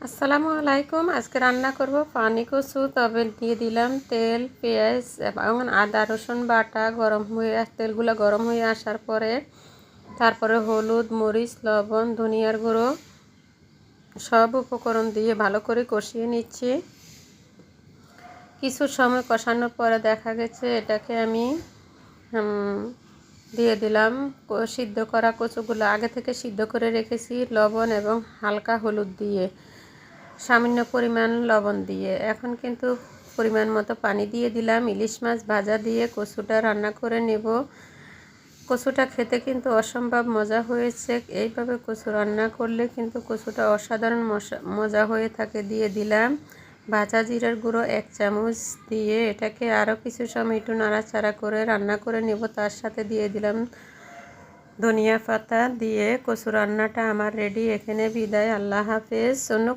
আসসালামু আলাইকুম। আজকে রান্না করব পানি কচু। তবে দিয়ে দিলাম তেল, পেঁয়াজ এবং আদা রসুন বাটা। তেলগুলো গরম হয়ে আসার পরে তারপরে হলুদ, মরিচ, লবণ, ধনিয়ার গুঁড়ো সব উপকরণ দিয়ে ভালো করে কষিয়ে নিচ্ছি। কিছু সময় কষানোর পরে দেখা গেছে এটাকে আমি দিয়ে দিলাম সিদ্ধ করা কচুগুলো। আগে থেকে সিদ্ধ করে রেখেছি লবণ এবং হালকা হলুদ দিয়ে, সামান্য পরিমাণ লবণ দিয়ে। এখন কিন্তু পরিমাণ মতো পানি দিয়ে দিলাম। ইলিশ মাছ ভাজা দিয়ে কচুটা রান্না করে নেব। কচুটা খেতে কিন্তু অসম্ভব মজা হয়েছে। এইভাবে কচু রান্না করলে কিন্তু কচুটা অসাধারণ মজা হয়ে থাকে। দিয়ে দিলাম ভাজা জিরার গুঁড়ো 1 চামচ দিয়ে এটাকে আরও কিছু সময় একটু নাড়াচাড়া করে রান্না করে নেব। তার সাথে দিয়ে দিলাম ধনিয়া পাতা দিয়ে কচু রান্নাটা আমার রেডি। এখানে বিদায়। আল্লাহ হাফেজ। অন্য